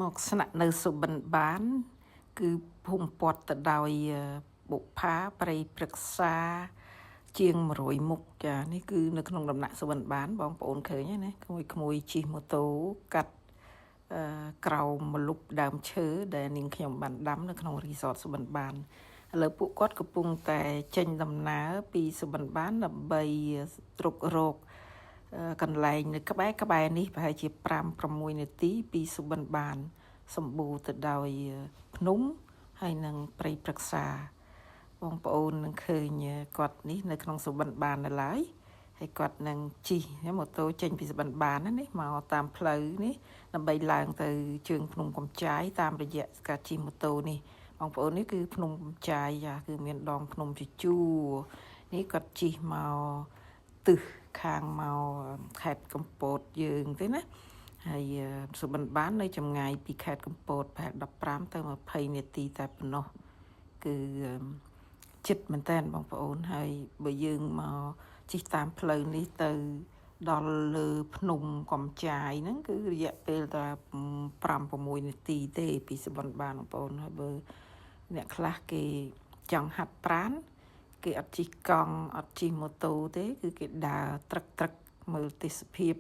មកស្នាក់នៅសុបិនបានគឺភូមិព័ទ្ធទៅដោយបុប្ផាប្រិយព្រឹក្សាជាង100មុខចានេះគឺនៅក្នុងដំណាក់សុបិនបានបងប្អូនឃើញណាក្មួយជិះម៉ូតូកាត់ក្រោមម្លប់ដើមឈើដែលនាងខ្ញុំបានដាំនៅក្នុងរីសតសុបិនបានឥឡូវពួកគាត់កំពុងតែចេញដំណើរពីសុបិនបានដើម្បីស្រុករកកន្លែងនៅក្បែរនេះប្រហែលជា5-6នាទីពីសុបិនបានសម្បូរទៅដោយភ្នំហើយនឹងព្រៃព្រឹក្សាបងប្អូននឹងឃើញគាត់នេះនៅក្នុងសុបិនបាននៅឡើយហើយគាត់នឹងជិះម៉ូតូចេញពីសុបិនបាននេះមកតាមផ្លូវនេះដើម្បីឡើងទៅជើងភ្នំកំចាយតាមរយៈការជិះម៉ូតូនេះបងប្អូននេះគឺភ្នំកំចាយគឺមានដងភ្នំជាជួរនេះគាត់ជិះមកទិសខាងមកខេត្តកំពតយើងទេណាហើយសុបិនបាននៅចម្ងាយពីខេត្តកំពតប្រហែល15ទៅ20នាទីតែប៉ុណ្ណោះគឺជិតមែនតើបងប្អូនហើយបើយើងមកជិះតាមផ្លូវនេះទៅដល់លើភ្នំកំចាយហ្នឹងគឺរយៈពេលតែ5-6នាទីទេពីសុបិនបានបងប្អូនហើយបើអ្នកខ្លះគេចង់ហាត់ប្រាណគេអត់ជិះកង់អត់ជិះម៉ូតូទេគឺគេដើរត្រឹកមើលទេសភាព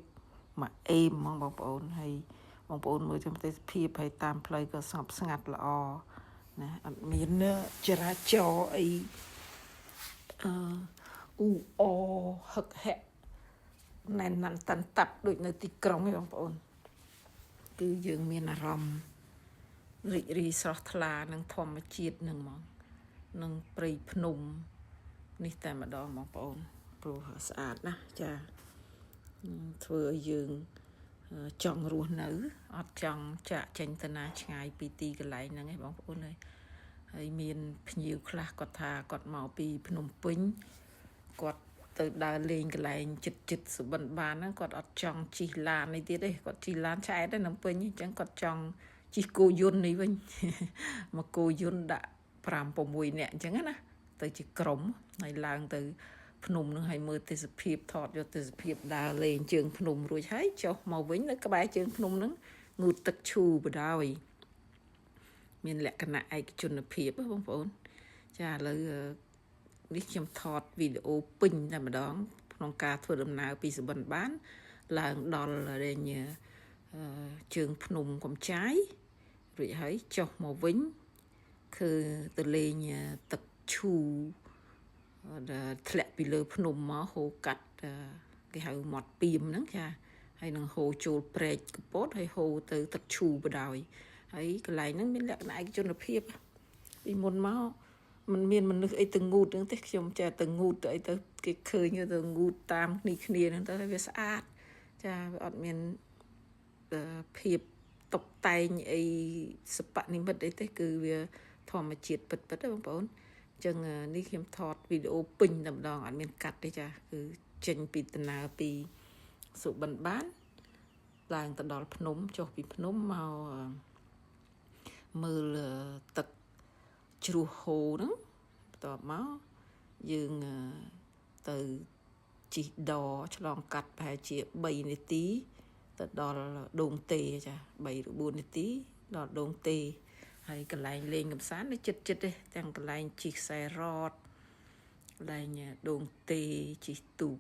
មកអេមហ្មងបងប្អូនហើយបងប្អូនមើលទេសភាពហើយតាមផ្លូវក៏ស្ងប់ស្ងាត់ល្អណាអត់មានចរាចរណ៍អីអ៊ូអហឹកហែកណែនណាន់តាន់តាប់ដូចនៅទីក្រុងឯងបងប្អូនគឺយើងមានអារម្មណ៍រីករាយស្រស់ថ្លានឹងធម្មជាតិនឹងហ្មងនឹងព្រៃភ្នំនេះតែម្ដងបងប្អូនព្រោះស្អាតណាស់ចាធ្វើឲ្យយើងចង់រស់នៅអត់ចង់ចាក់ចេញទៅណាឆ្ងាយពីទីកន្លែងហ្នឹងឯងបងប្អូនហើយមានភ្ញៀវខ្លះគាត់ថាគាត់មកពីភ្នំពេញគាត់ទៅដើរលេងកន្លែងចិត្តសុបិនបានហ្នឹងគាត់អត់ចង់ជិះឡាននេះទៀតទេគាត់ជិះឡានឆ្អែតទេនៅពេញអញ្ចឹងគាត់ចង់ជិះគោយន្តនេះវិញមកគោយន្តដាក់5-6នាក់អញ្ចឹងណាទៅជាក្រុមហើយឡើងទៅភ្នំនឹងឲ្យមើលទេសភាពថតយកទេសភាពដើរលេងជើងភ្នំរួចហើយចុះមកវិញនៅក្បែរជើងភ្នំនឹងងូតទឹកឈូបដោយមានលក្ខណៈឯកជនភាពបងប្អូនចាឥឡូវនេះខ្ញុំថតវីដេអូពេញតែម្ដងក្នុងការធ្វើដំណើរពីសុបិនបានឡើងដល់រែងជើងភ្នំកំចាយរួចហើយចុះមកវិញគឺទៅលេងទឹកឈូដែលធ្លាក់ពីលើភ្នំមកហូរកាត់គេហៅមាត់ពីមហ្នឹងចាហើយនឹងហូរចូលព្រែកកពតហើយហូរទៅទឹកឈូបដោយហើយកន្លែងហ្នឹងមានលក្ខណៈឯកជនភាពពីមុនមកมันមានមនុស្សអីទៅងូតហ្នឹងទេខ្ញុំចេះទៅងូតទៅអីទៅគេឃើញទៅងូតតាមគ្នាហ្នឹងទៅវាស្អាតចាវាអត់មានភាពតុបតែងអីសិប្បនិមិត្តអីទេគឺវាធម្មជាតិពិតៗទេបងប្អូនអញ្ចឹងនេះខ្ញុំថតវីដេអូពេញតែម្ដងអត់មានកាត់ទេចាគឺចេញពីដំណើរពីសុបិនបានឡើងទៅដល់ភ្នំចុះពីភ្នំមកមើលទឹកជ្រោះហូរហ្នឹងបន្ទាប់មកយើងទៅជិះដរឆ្លងកាត់ប្រហែលជា3នាទីទៅដល់ដូងទេចា3 ឬ4នាទីដល់ដូងទេហើយកន្លែងលេងកម្សាន្តនៅចិត្តទេទាំងកន្លែងជិះខ្សែរ៉តកន្លែងដូងទេជិះទូក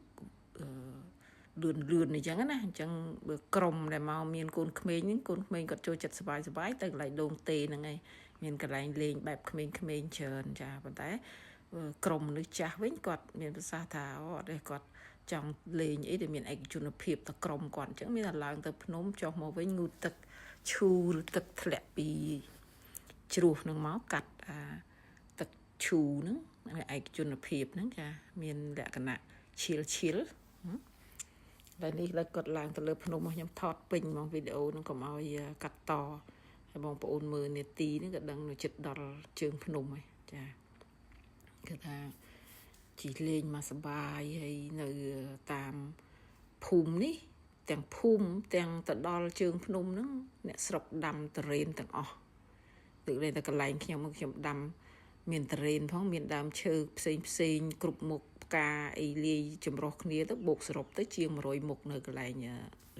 លឿនអញ្ចឹងណាអញ្ចឹងបើក្រុមដែលមកមានកូនក្មេងហ្នឹងកូនក្មេងគាត់ចូលចិត្តសប្បាយទៅកន្លែងដូងទេហ្នឹងឯងមានកន្លែងលេងបែបក្មេងច្រើនចាប៉ុន្តែក្រុមមនុស្សចាស់វិញគាត់មានប្រសាសន៍ថាអត់ទេគាត់ចង់លេងអីដែលមានឯកជនភាពទៅក្រុមគាត់អញ្ចឹងមានតែឡើងទៅភ្នំចុះមកវិញងូតទឹកឈូឬទឹកធ្លាក់ពីជ្រោះនឹងមកកាត់ទឹកឈូហ្នឹងឯកជនភាពហ្នឹងចាមានលក្ខណៈឈៀលហើយនេះលើគាត់ឡើងទៅលើភ្នំខ្ញុំថតពេញហ្មងវីដេអូហ្នឹងកុំឲ្យកាត់តហើយបងប្អូនមើលនាទីហ្នឹងក៏ដឹងនៅចិត្តដល់ជើងភ្នំហើយចាគឺថាជីលេងមកសបាយហើយនៅតាមភូមិនេះទាំងភូមិទាំងទៅដល់ជើងភ្នំហ្នឹងអ្នកស្រុកដាំតរេនទាំងអស់ដូចតែកន្លែងខ្ញុំដាំមានតរេនផងមានដើមឈើផ្សេងគ្រប់មុខផ្កាអីលាយចម្រុះគ្នាទៅបូកសរុបទៅជាង100មុខនៅកន្លែង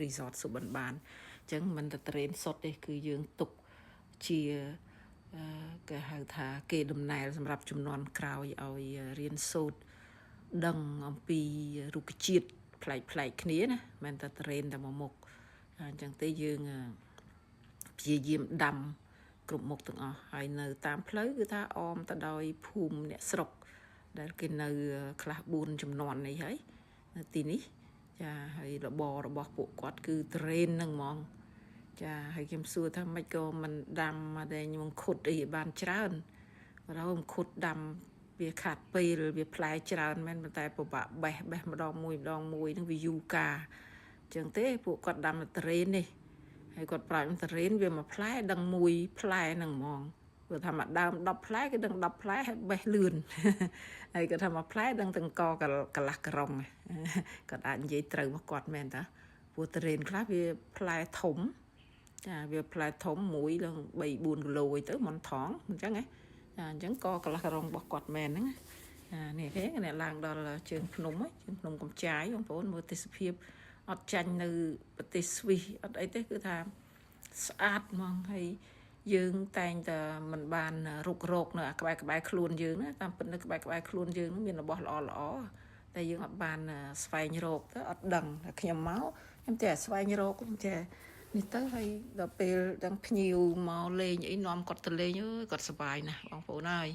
រីសតសុបិនបាន ចឹងមិនតែត្រេនសុតទេគឺយើងទុកជាគេហៅថាគេដំណែលសម្រាប់ជំនាន់ក្រោយឲ្យរៀនសូត្រដឹងអំពីរុក្ខជាតិប្លែកគ្នាណាមិនតែត្រេនតែមួយមុខអញ្ចឹងទេយើងព្យាយាមដាំគ្រប់មុខទាំងអស់ហើយនៅតាមផ្លូវគឺថាអមទៅដោយភូមិអ្នកស្រុកដែលគេនៅខ្លះ4ជំនាន់នេះហើយនៅទីនេះចាហើយរបស់ពួកគាត់គឺត្រេនហ្នឹងហ្មងចាហើយខ្ញុំសួរថាមិនក៏មិនដាំមកតែខ្ញុំខុតអីបានច្រើនបើខ្ញុំខុតដាំវាខាត់ពេលវាផ្លែច្រើនមែនប៉ុន្តែពិបាកបេះម្ដងមួយហ្នឹងវាយូរកាអញ្ចឹងទេពួកគាត់ដាំត្រេននេះហើយគាត់ប្រើត្រេនវាមួយផ្លែដឹងមួយផ្លែហ្នឹងហ្មងគាត់ថាមកដើម10ផ្លែគឺដឹង10ផ្លែហើយបេះលឿនហើយគាត់ថាមួយផ្លែដឹងទាំងកកន្លះក្រំគាត់អាចនិយាយត្រូវរបស់គាត់មែនតាពួកត្រេនខ្លះវាផ្លែធំចាវាផ្លែធំមួយដល់3 4គីឡូអីទៅមិនថងអញ្ចឹងហ៎ចាអញ្ចឹងក៏កន្លះក្រំរបស់គាត់មែនហ្នឹងនេះគេអ្នកឡើងដល់ជើងភ្នំជើងភ្នំកំចាយបងប្អូនមើលទេសភាពអត់ចាញ់នៅប្រទេសស្វីសអត់អីទេគឺថាស្អាតហ្មងហើយយើងតែងតែមិនបានរុករកនៅក្បែរខ្លួនយើងណាតាមពិតនៅក្បែរខ្លួនយើងមានរបស់ល្អតែយើងអត់បានស្វែងរកទៅអត់ដឹងតែខ្ញុំមកខ្ញុំតែស្វែងរកខ្ញុំតែនេះទៅហើយដល់ពេលទាំងភ្ញៀវមកលេងអីនាំគាត់ទៅលេងអើយគាត់សប្បាយណាស់បងប្អូនហើយ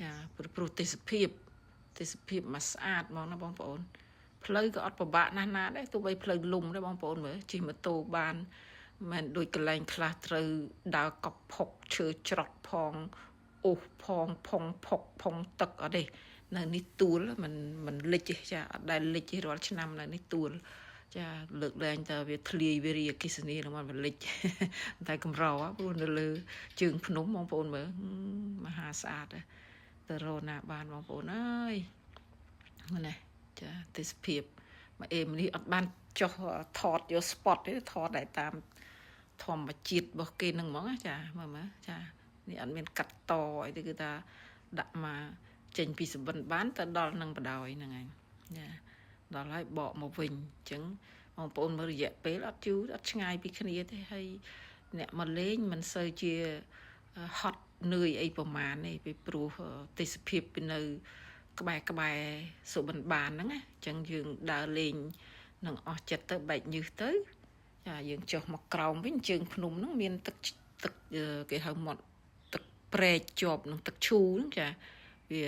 ចាព្រោះទេសភាពមកស្អាតហ្មងណាបងប្អូនផ្លូវក៏អត់ពិបាកណាស់ណាដែរទោះបីផ្លូវលំដែរបងប្អូនមើលជិះម៉ូតូបានមិនដូចកន្លែងខ្លះត្រូវដើរកប់ផុកឈើច្រត់ផងអូសផងផុងទឹកអត់ទេនៅនេះទួលមិនលិចទេចាអត់ដែលលិចទេរាល់ឆ្នាំនៅនេះទួលចាលើកលែងតែវាធ្លាយវារីអគិសនីរបស់វាលិចតែកម្រព្រោះនៅលើជើងភ្នំបងប្អូនមើលមហាស្អាតទៅរកណាបានបងប្អូនអើយណាចាទេសភាពមកអេមនេះអត់បានចុះថតយក spot ទេថតតែតាមធម្មជាតិរបស់គេនឹងហ្មងចាមើលចានេះអត់មានកាត់តអីទេគឺថាដាក់មកចេញពីសបិនបានទៅដល់នឹងបដ ாய் ហ្នឹងហើយចាដល់ហើយបកមកវិញអញ្ចឹងបងប្អូនមើលរយៈពេលអត់យូរអត់ឆ្ងាយពីគ្នាទេហើយអ្នកមកលេងមិនសូវជាហត់នឿយអីប្រមាណទេពីព្រោះទេសភាពពីនៅក្បែរសុបិនបានហ្នឹងណាអញ្ចឹងយើងដើរលេងនឹងអស់ចិត្តទៅបែកញើសទៅចាយើងចុះមកក្រោមវិញជើងភ្នំហ្នឹងមានទឹកគេហៅមាត់ទឹកព្រែកជាប់នឹងទឹកឈូហ្នឹងចាវា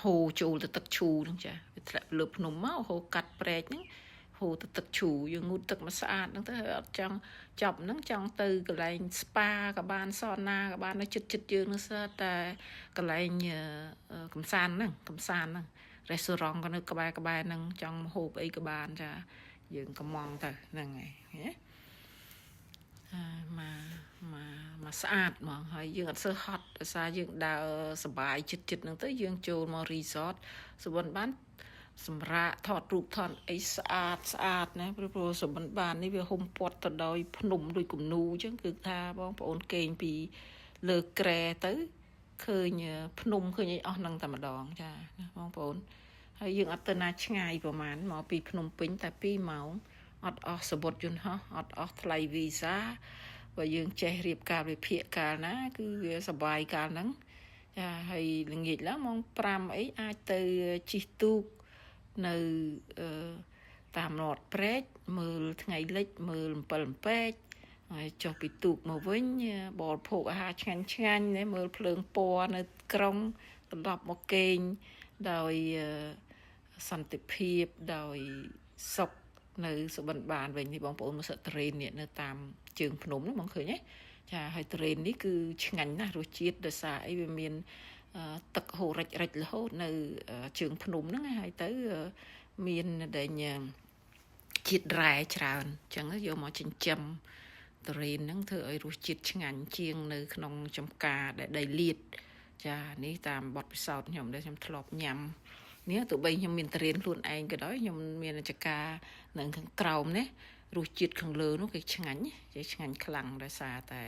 ហូរចូលទៅទឹកឈូហ្នឹងចាវាធ្លាក់លើភ្នំមកហូរកាត់ព្រែកហ្នឹងហូរទៅទឹកឈូយើងងូតទឹកមកស្អាតហ្នឹងទៅអត់ចង់ចប់ហ្នឹងចង់ទៅកន្លែងស្ប៉ាក៏បានសណាក៏បាននៅចិត្តយើងហ្នឹងតែកន្លែងកំសាន្តហ្នឹងរេស្តូរ៉ង់ក៏នៅក្បែរហ្នឹងចង់ហូបអីក៏បានចាយើងកំងទៅហ្នឹងហើយណាមកស្អាតហ្មងហើយយើងអត់សូវហត់ដោយសារយើងដើរសប្បាយចិត្តហ្នឹងទៅយើងចូលមក resort សុបិនបានសម្រាប់ថតរូបថតអីស្អាតណាព្រោះសុបិនបាននេះវាហុំព័ទ្ធទៅដោយភ្នំដូចគំនូអញ្ចឹងគឺថាបងប្អូនគេងពីលើក្រែទៅឃើញភ្នំឃើញអីអស់ហ្នឹងតែម្ដងចាណាបងប្អូនហើយយើងអត់ទៅណាឆ្ងាយប្រហែលមកពីភ្នំពេញតែ2ម៉ោងអត់អស់សបុតយន្តហោះអត់អស់ថ្លៃវីសាបើយើងចេះរៀបការវិភាគកាលណាគឺវាសប្បាយកាលហ្នឹងចាហើយល្ងាចឡើងម៉ោង5អីអាចទៅជិះទូកនៅតាមមាត់ព្រែកមើលថ្ងៃលិចមើល7លំពេកហើយចុះពីទូកមកវិញបរិភោគអាហារឆ្ងាញ់មើលភ្លើងពណ៌នៅក្រុងត្រឡប់មកគេងដោយសន្តិភាពដោយសុខនៅសុបិនបានវិញនេះបងប្អូនមកសិតត្រេននេះនៅតាមជើងភ្នំហ្នឹងបងឃើញទេចាហើយត្រេននេះគឺឆ្ងាញ់ណាស់រសជាតិដោយសារអីវាមានទឹកហូររិចរហូតនៅជើងភ្នំហ្នឹងហើយទៅមានដែលជាតិរ៉ែច្រើនអញ្ចឹងយកមកចិញ្ចឹមត្រេនហ្នឹងធ្វើឲ្យរសជាតិឆ្ងាញ់ជាងនៅក្នុងចំការដែលដីលាតចានេះតាមបទពិសោធន៍ខ្ញុំដែលខ្ញុំធ្លាប់ញ៉ាំនេះទោះបីខ្ញុំមានត្រេនខ្លួនឯងក៏ដោយខ្ញុំមានចការនៅខាងក្រោមនេះរសជាតិខាងលើនោះគេឆ្ងាញ់ខ្លាំងដោយសារតែ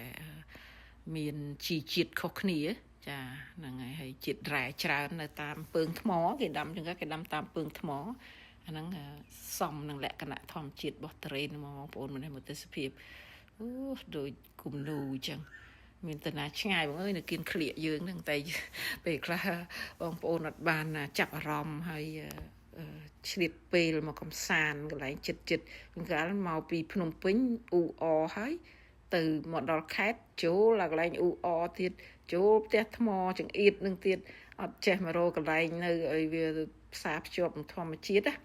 មានជីជាតិខុសគ្នាចាហ្នឹងហើយជាតិរ៉ែច្រើននៅតាមពើងថ្មគេដាំចឹងគេដាំតាមពើងថ្ម អាហ្នឹងសំនឹងលក្ខណៈធម្មជាតិរបស់ត្រេនមកបងប្អូនមិនទេសភាពអូដូចគំនូអញ្ចឹងមានតាណាឆ្ងាយបងអើយនៅគៀនក្លៀកយើងហ្នឹងតែពេលខ្លះបងប្អូនអត់បានចាប់អារម្មណ៍ហើយឆ្លៀតពេលមកកំសាន្តកន្លែងចិត្តកាលមកពីភ្នំពេញអ៊ូអហើយទៅមកដល់ខេត្តចូលកន្លែងអ៊ូអទៀតចូលផ្ទះថ្មចង្អៀតនឹងទៀតអត់ចេះមករកកន្លែងនៅឲ្យវាផ្សារភ្ជាប់នឹងធម្មជាតិណា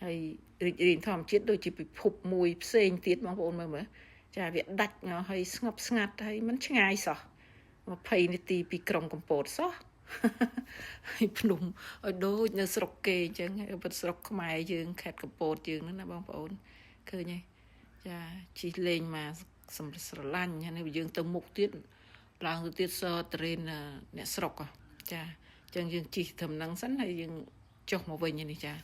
ហើយរីករាយធម្មជាតិដូចជាពិភពមួយផ្សេងទៀតបងប្អូនមើលចាវាដាច់ហើយស្ងប់ស្ងាត់ហើយมันឆ្ងាយសោះ20នាទីពីក្រុងកំពតសោះហើយភ្នំឲ្យដូចនៅស្រុកគេអញ្ចឹងពិតស្រុកខ្មែរយើងខេត្តកំពតយើងហ្នឹងណាបងប្អូនឃើញទេចាជិះលេងមកសម្រាប់ស្រឡាញ់ហើយយើងទៅមុខទៀតឡើងទៅទៀតសត្រេនអ្នកស្រុកចាអញ្ចឹងយើងជិះត្រឹមហ្នឹងសិនហើយយើងចុះមកវិញនេះចា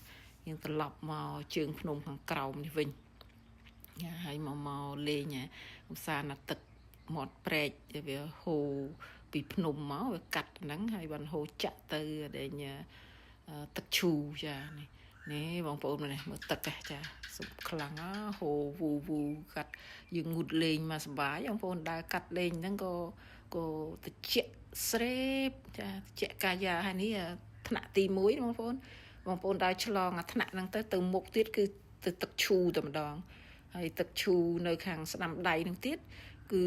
យើងត្រឡប់មកជើងភ្នំខាងក្រោមនេះវិញហើយមកលេងកំសាន្តទឹកមាត់ព្រែកវាហូរពីភ្នំមកវាកាត់ហ្នឹងហើយបានហូរចាក់ទៅដែលទឹកឈូចានេះបងប្អូននេះមើលទឹកចាសុបខ្លាំងហូរវូកាត់យើងងូតលេងមកសប្បាយបងប្អូនដើរកាត់លេងហ្នឹងក៏តិចស្រេបចាតិចកាយាហើយនេះថ្នាក់ទី1បងប្អូនដើរឆ្លងអាថ្នាក់ហ្នឹងទៅមុខទៀតគឺទៅទឹកឈូតែម្ដងហើយទឹកឈូនៅខាងស្ដាំដៃហ្នឹងទៀតគឺ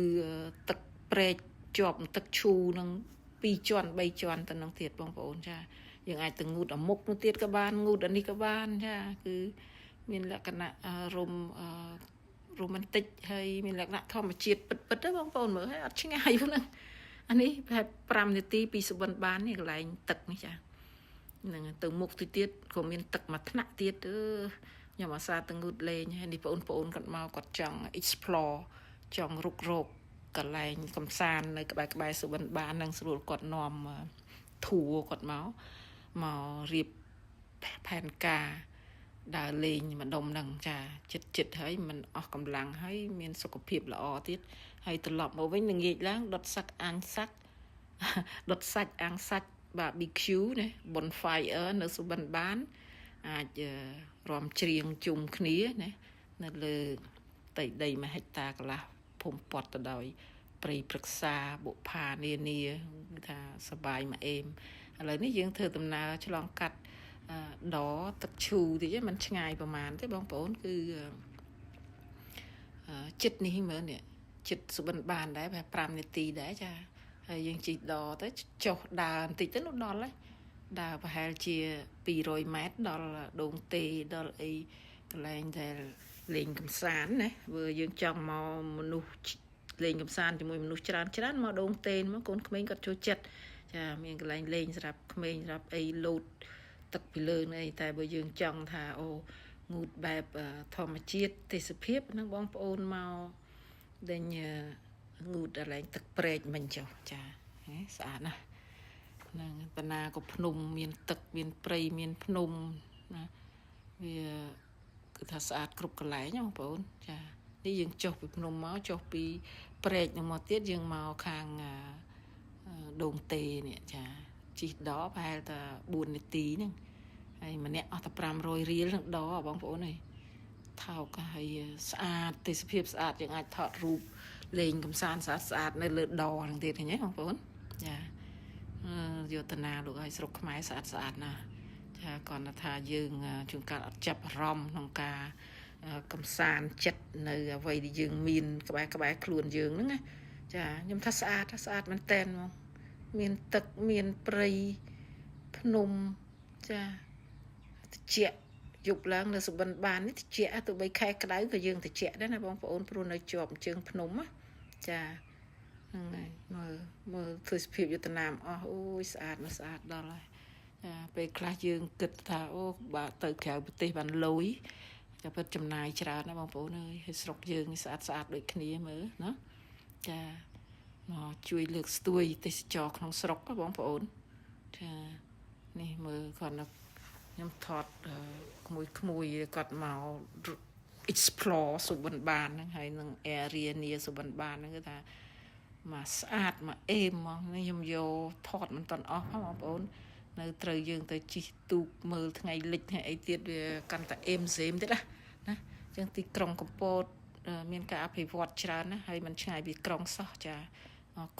ទឹកព្រែកជាប់ទឹកឈូនឹង2ជាន់3ជាន់ទៅនឹងទៀតបងប្អូនចាយើងអាចទៅងូតអាមុខនោះទៀតក៏បានងូតអានេះក៏បានចាគឺមានលក្ខណៈរ៉ូម៉ាន់ទិកហើយមានលក្ខណៈធម្មជាតិពិតៗទេបងប្អូនមើលហើយអត់ឆ្ងាយហ្នឹងអានេះប្រហែល5នាទីពីសុបិនបាននេះកន្លែងទឹកនេះចាហ្នឹងទៅមុខទៅទៀតក៏មានទឹកមួយថ្នាក់ទៀតខ្ញុំអាសាទៅងូតលេងហើយនេះបងប្អូនគាត់មកគាត់ចង់ explore ចង់រុករកកន្លែងកំសាន្តនៅក្បែរសុបិនបាននឹងស្រួលគាត់នាំធួគាត់មករៀបផែនការដើរលេងម្ដុំហ្នឹងចាចិត្តហើយมันអស់កម្លាំងហើយមានសុខភាពល្អទៀតហើយត្រឡប់មកវិញនឹងងាកឡើងដុតសាច់អាំងសាច់ barbecue ណា bonfire នៅសុបិនបានអាចរំច្រៀងជុំគ្នាណានៅលើដី1ហិកតាកន្លះភូមិព័ទ្ធទៅដោយព្រៃព្រឹក្សាបុប្ផានានាថាសបាយមកអេមឥឡូវនេះយើងធ្វើដំណើរឆ្លងកាត់ដទឹកឈូតិចហ្នឹងมันឆ្ងាយប្រហែលទេបងប្អូនគឺចិត្តនេះមើលនេះចិត្តសុបិនបានដែរប្រហែល5នាទីដែរចាហើយយើងជិះដទៅចុះដើរបន្តិចទៅនោះដល់ហើយដើរប្រហែលជា200ម៉ែត្រដល់ដងទេដល់អីកន្លែងដែលលេងកំសាន្តណាបើយើងចង់មកមនុស្សលេងកំសាន្តជាមួយមនុស្សច្រើនមកដងទេមកកូនក្មេងគាត់ចូលចិត្តចាមានកន្លែងលេងសម្រាប់ក្មេងសម្រាប់អីលោតទឹកពីលើនេះតែបើយើងចង់ថាអូងូតបែបធម្មជាតិទេសភាពហ្នឹងបងប្អូនមកដេញងូតកន្លែងទឹកព្រែកមិញចុះចាស្អាតណាស់ហ្នឹងតាណាក៏ភ្នំមានទឹកមានព្រៃមានភ្នំណាវាគឺថាស្អាតគ្រប់កន្លែងបងប្អូនចានេះយើងចុះពីភ្នំមកចុះពីព្រែកនឹងមកទៀតយើងមកខាងដងទេនេះចាជិះដប្រហែលតែ4នាទីហ្នឹងហើយម្នាក់អស់តែ500រៀលនឹងដបងប្អូនអើយថោកហើយស្អាតទេសភាពស្អាតយើងអាចថតរូបលេងកំសាន្តស្អាតនៅលើដហ្នឹងទៀតឃើញទេបងប្អូនចាយោធនាលោកឲ្យស្រុកខ្មែរស្អាតណាស់ចាគាត់ថាយើងជួនកាលអត់ចាប់អារម្មណ៍ក្នុងការកំសាន្តចិត្តនៅអ្វីដែលយើងមានក្បែរខ្លួនយើងហ្នឹងណាចាខ្ញុំថាស្អាតមែនតើហ្មងមានទឹកមានព្រៃភ្នំចាត្រជាក់យប់ឡើងនៅសុបិនបាននេះត្រជាក់ទៅបីខែក្តៅក៏យើងត្រជាក់ដែរណាបងប្អូនព្រោះនៅជាប់ជើងភ្នំណាចាហ្នឹងហើយមើលធ្វើសភាពយុទ្ធនាមអស់អូយស្អាតដល់ហើយចាពេលខ្លះយើងគិតថាអូបើទៅក្រៅប្រទេសបានលុយតែពិតចំណាយច្រើនណាបងប្អូនអើយហើយស្រុកយើងស្អាតដូចគ្នាមើលណាចាមកជួយលើកស្ទួយទេសចរក្នុងស្រុកបងប្អូនចានេះមើលគាត់ខ្ញុំថតក្មួយគាត់មក explore សុបិនបានហ្នឹងហើយនឹង area នីសុបិនបានហ្នឹងគឺថាមកស្អាតមកអេមហ្មងខ្ញុំយកថតមិនតាន់អស់បងប្អូន នៅត្រូវយើងទៅជិះទូកមើលថ្ងៃលិចហើយអីទៀតវាកាន់តែអេមសេមទៀតណាចឹងទីក្រុងកំពតមានការអភិវឌ្ឍច្រើនណាហើយมันឆ្ងាយពីក្រុងសោះចាអរគុណ